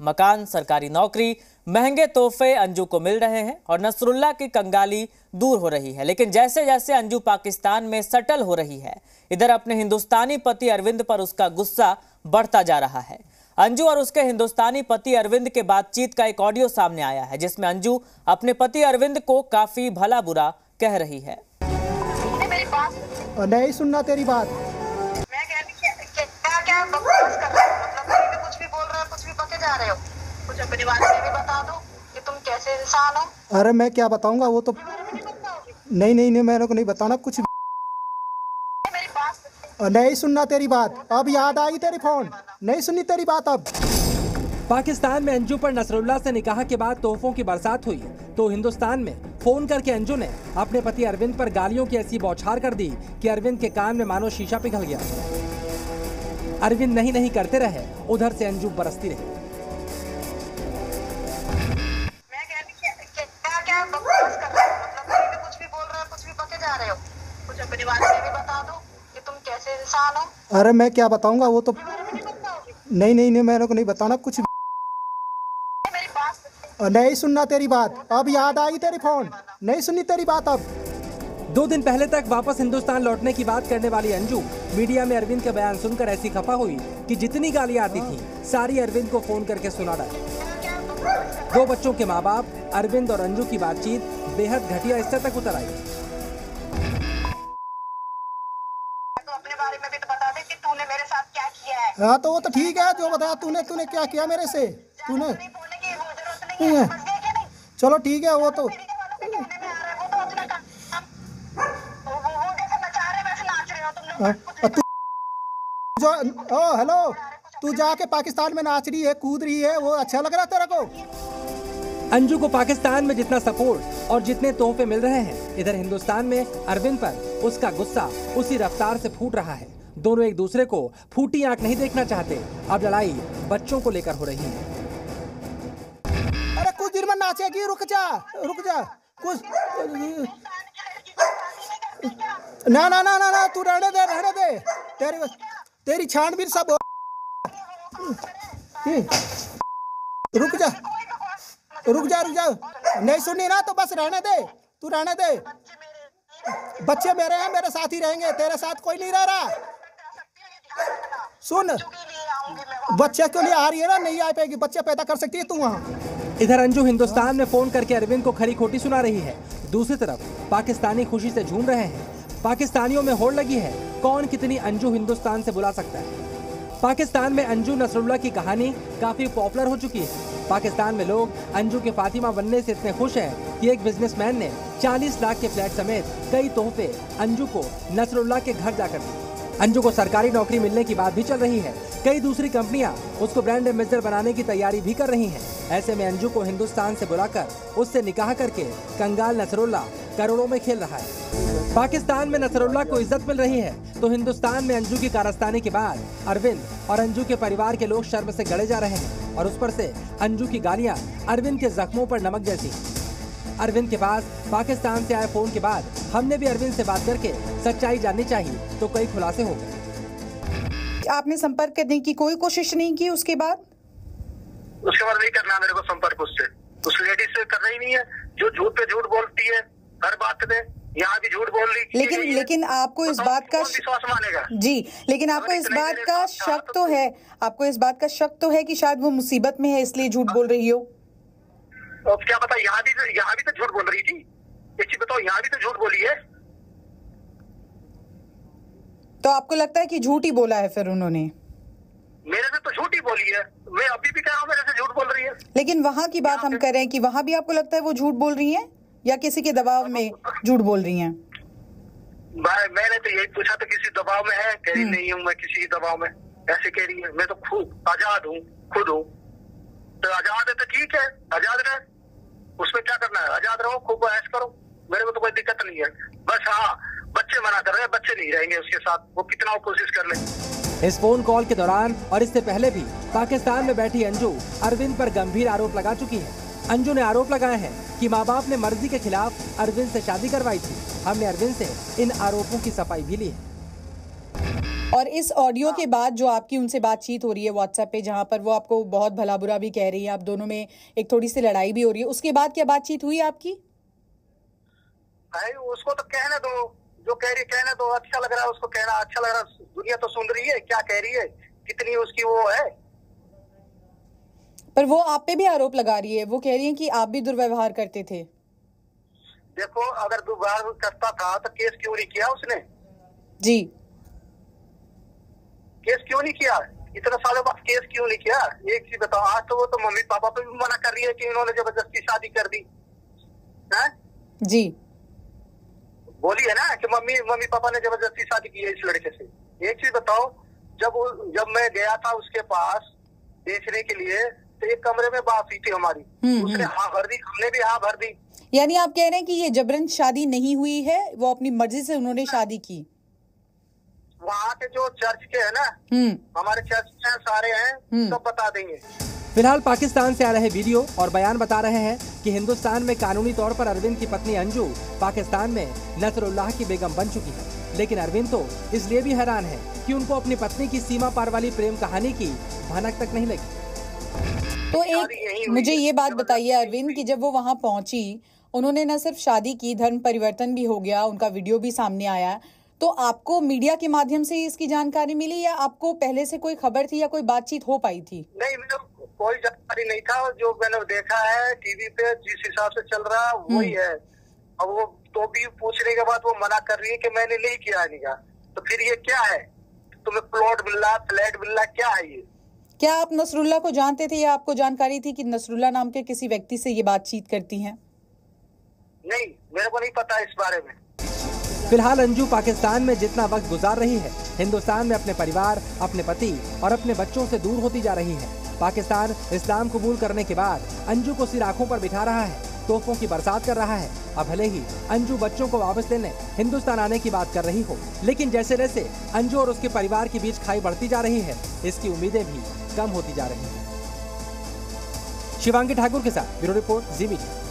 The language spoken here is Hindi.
मकान, सरकारी नौकरी, महंगे तोहफे अंजू को मिल रहे हैं और नसरुल्लाह की कंगाली दूर हो रही है। लेकिन जैसे जैसे अंजू पाकिस्तान में सेटल हो रही है, इधर अपने हिंदुस्तानी पति अरविंद पर उसका गुस्सा बढ़ता जा रहा है। अंजू और उसके हिंदुस्तानी पति अरविंद के बातचीत का एक ऑडियो सामने आया है, जिसमें अंजू अपने पति अरविंद को काफी भला बुरा कह रही है। मेरी बात नहीं सुनना तेरी बात। मैं कह रही क्या बकवास कर रहे हो? मतलब कहीं भी कुछ भी बोल रहे हो, कुछ भी बके जा रहे हो। कुछ अपने बारे में भी बता दो कि तुम कैसे इंसान हो। अरे मैं क्या बताऊंगा, वो तो नहीं मेरे को नहीं बताना कुछ। मेरी बात नहीं सुनना तेरी बात। अब याद आई तेरी फोन, नहीं सुननी तेरी बात। अब पाकिस्तान में अंजू पर नसरुल्लाह से निकाह के बाद तोहफों की बरसात हुई तो हिंदुस्तान में फोन करके अंजू ने अपने पति अरविंद पर गालियों की ऐसी बौछार कर दी कि अरविंद के कान में मानो शीशा पिघल गया। अरविंद नहीं करते रहे, उधर से अंजू बरसती रही। मैं कह रही क्या बकवास कर रहे हो? मतलब कहीं भी कुछ भी बोल रहे हो, कुछ भी बके जा रहे हो। कुछ अपने बारे में भी बता दो कि तुम कैसे इंसान हो। अरे मैं क्या बताऊंगा, वो तो नहीं मेरे को नहीं बताना कुछ। मेरी बात नहीं सुनना तेरी बात। अब याद आई तेरी फोन, नहीं सुननी तेरी बात। अब 2 दिन पहले तक वापस हिंदुस्तान लौटने की बात करने वाली अंजू मीडिया में अरविंद का बयान सुनकर ऐसी खफा हुई कि जितनी गालियां आती थी सारी अरविंद को फोन करके सुना डाली। 2 बच्चों के माँ बाप अरविंद और अंजू की बातचीत बेहद घटिया स्तर तक उतर आई। तो अपने बारे में भी तो बता दे कि तूने मेरे साथ क्या किया है। हाँ तो वो तो ठीक है, जो बताया तूने क्या किया मेरे से। तूने नहीं बोलने की वो जरूरत नहीं है। समझ गए कि नहीं? चलो ठीक है, वो तो मीडिया वालों के कहने में आ रहा है, वो तो अपना काम वो जैसे नचा रहे वैसे नाच रहे हो तुम लोग। तू जो हेलो, तू जाके पाकिस्तान में नाच रही है, कूद रही है, वो अच्छा लग रहा है तेरे को? अंजू को पाकिस्तान में जितना सपोर्ट और जितने तोहफे मिल रहे हैं, इधर हिंदुस्तान में अरविंद पर उसका गुस्सा उसी रफ्तार से फूट रहा है। दोनों एक दूसरे को फूटी आंख नहीं देखना चाहते। अब लड़ाई बच्चों को लेकर हो रही है। अरे कुछ देर में नाचेगी, रुक जा कुछ। ना तू रहने दे। तेरी छानबीन सब रुक जा। नहीं सुननी ना तो बस रहने दे, तू रहने दे। बच्चे मेरे हैं, मेरे साथ ही रहेंगे, तेरे साथ कोई नहीं रह रहा। सुन, बच्चे के लिए आ रही है ना, नहीं आ पाएगी, बच्चे पैदा कर सकती है तू वहाँ। इधर अंजू हिंदुस्तान में फोन करके अरविंद को खरी खोटी सुना रही है, दूसरी तरफ पाकिस्तानी खुशी से झूम रहे हैं। पाकिस्तानियों में होड़ लगी है, कौन कितनी अंजू हिंदुस्तान से बुला सकता है। पाकिस्तान में अंजू नसरुल्लाह की कहानी काफी पॉपुलर हो चुकी है। पाकिस्तान में लोग अंजू के फातिमा बनने से इतने खुश हैं कि एक बिजनेसमैन ने 40 लाख के फ्लैट समेत कई तोहफे अंजू को नसरुल्लाह के घर जाकर दिए। अंजू को सरकारी नौकरी मिलने की बात भी चल रही है। कई दूसरी कंपनियां उसको ब्रांड एम्बेसडर बनाने की तैयारी भी कर रही हैं। ऐसे में अंजू को हिंदुस्तान से बुलाकर उससे निकाह करके कंगाल नसरुल्लाह करोड़ों में खेल रहा है। पाकिस्तान में नसरुल्लाह को इज्जत मिल रही है तो हिंदुस्तान में अंजू की कारस्तानी के बाद अरविंद और अंजू के परिवार के लोग शर्म से गड़े जा रहे हैं और उस पर से अंजू की गालियां अरविंद के जख्मों पर नमक जैसी। अरविंद के पास पाकिस्तान से आए फोन के बाद हमने भी अरविंद से बात करके सच्चाई जाननी चाहिए तो कई खुलासे हो गए। आपने संपर्क करने की कोई कोशिश नहीं की उसके बाद नहीं करना मेरे को संपर्क उससे, उस लेडीज से करना ही नहीं है जो झूठ पे झूठ बोलती है हर बात में। यहाँ भी झूठ बोल रही। लेकिन आपको इस बात का विश्वास मानेगा जी, लेकिन आपको इस बात का शक तो है, आपको इस बात का शक तो है कि शायद वो मुसीबत में है इसलिए झूठ बोल रही हो। अब क्या पता, यहाँ भी तो झूठ बोल रही थी। एक चीज बताओ, यहाँ भी तो झूठ बोली है। तो आपको लगता है कि झूठ ही बोला है फिर उन्होंने? मेरे से तो झूठ ही बोली है, मैं अभी भी कह रहा हूँ मेरे से झूठ बोल रही है। लेकिन वहाँ की बात हम कर रहे हैं कि वहाँ भी आपको लगता है वो झूठ बोल रही है या किसी के दबाव में झूठ बोल रही हैं? मैंने तो यही पूछा तो किसी दबाव में है, कह रही नहीं हूँ मैं किसी के दबाव में, ऐसे कह रही है। मैं तो खुद आजाद हूँ, खुद हूँ। तो आजाद है तो ठीक है, आजाद रहे, उसमें क्या करना है, आजाद रहो, खूब ऐश करो, मेरे को तो कोई दिक्कत नहीं है। बस हाँ, बच्चे मना कर रहे हैं, बच्चे नहीं रहेंगे उसके साथ, वो कितना वो कोशिश कर ले। इस फोन कॉल के दौरान और इससे पहले भी पाकिस्तान में बैठी अंजू अरविंद पर गंभीर आरोप लगा चुकी है। अंजू ने आरोप लगाए हैं कि माँ बाप ने मर्जी के खिलाफ अरविंद से शादी करवाई थी। हमने अरविंद से इन आरोपों की सफाई भी ली है। और इस ऑडियो के बाद जो आपकी उनसे बातचीत हो रही है व्हाट्सएप पे, जहां पर वो आपको बहुत भला बुरा भी कह रही है, आप दोनों में एक थोड़ी सी लड़ाई भी हो रही है, उसके बाद क्या बातचीत हुई आपकी? भाई उसको तो कहने दो, जो कह रही कहने दो, अच्छा लग रहा है उसको कहना, अच्छा लग रहा है, दुनिया तो सुन रही है क्या कह रही है, कितनी उसकी वो है। पर वो आप पे भी आरोप लगा रही है, वो कह रही है कि आप भी दुर्व्यवहार करते थे। देखो अगर दुर्व्यवहार करता था तो केस क्यों नहीं किया उसने? जी, केस क्यों नहीं किया? इतना सालों बाद केस क्यों नहीं किया? एक चीज बताओ, आज तो वो तो मम्मी पापा पे भी मना कर रही है कि इन्होंने जबरदस्ती शादी कर दी है? जी, बोली है ना कि मम्मी पापा ने जबरदस्ती शादी की है इस लड़के से। एक चीज बताओ, जब मैं गया था उसके पास देखने के लिए तो एक कमरे में बात हुई थी हमारी, उसने हाँ भर दी, हमने भी हाँ भर दी। यानी आप कह रहे हैं कि ये जबरन शादी नहीं हुई है, वो अपनी मर्जी से उन्होंने शादी की। वहाँ के जो चर्च के है ना, हमारे चर्च में सारे हैं, सब बता देंगे। फिलहाल पाकिस्तान से आ रहे वीडियो और बयान बता रहे हैं कि हिंदुस्तान में कानूनी तौर पर अरविंद की पत्नी अंजू पाकिस्तान में नसरुल्लाह की बेगम बन चुकी है, लेकिन अरविंद तो इसलिए भी हैरान है कि उनको अपनी पत्नी की सीमा पार वाली प्रेम कहानी की भनक तक नहीं लगी। तो एक मुझे ये बात बताइए अरविंद कि जब वो वहाँ पहुंची, उन्होंने न सिर्फ शादी की, धर्म परिवर्तन भी हो गया, उनका वीडियो भी सामने आया, तो आपको मीडिया के माध्यम से इसकी जानकारी मिली या आपको पहले से कोई खबर थी या कोई बातचीत हो पाई थी? नहीं, मुझे कोई जानकारी नहीं था। जो मैंने देखा है टीवी पे जिस हिसाब से चल रहा वही है। अब वो तो भी पूछने के बाद वो मना कर रही है कि मैंने नहीं किया निकाह। तो फिर ये क्या है? तुम्हें प्लॉट मिल रहा, फ्लैट मिल रहा, क्या है ये? क्या आप नसरुल्लाह को जानते थे या आपको जानकारी थी कि नसरुल्लाह नाम के किसी व्यक्ति से ये बातचीत करती हैं? नहीं, मेरे को नहीं पता इस बारे में। फिलहाल अंजू पाकिस्तान में जितना वक्त गुजार रही है, हिंदुस्तान में अपने परिवार, अपने पति और अपने बच्चों से दूर होती जा रही है। पाकिस्तान इस्लाम कबूल करने के बाद अंजू को सिर आंखों पर बिठा रहा है, तोहफों की बरसात कर रहा है। अब भले ही अंजू बच्चों को वापस लेने हिंदुस्तान आने की बात कर रही हो, लेकिन जैसे जैसे अंजू और उसके परिवार के बीच खाई बढ़ती जा रही है, इसकी उम्मीदें भी कम होती जा रही हैं। शिवांगी ठाकुर के साथ ब्यूरो रिपोर्ट, ज़ी मीडिया।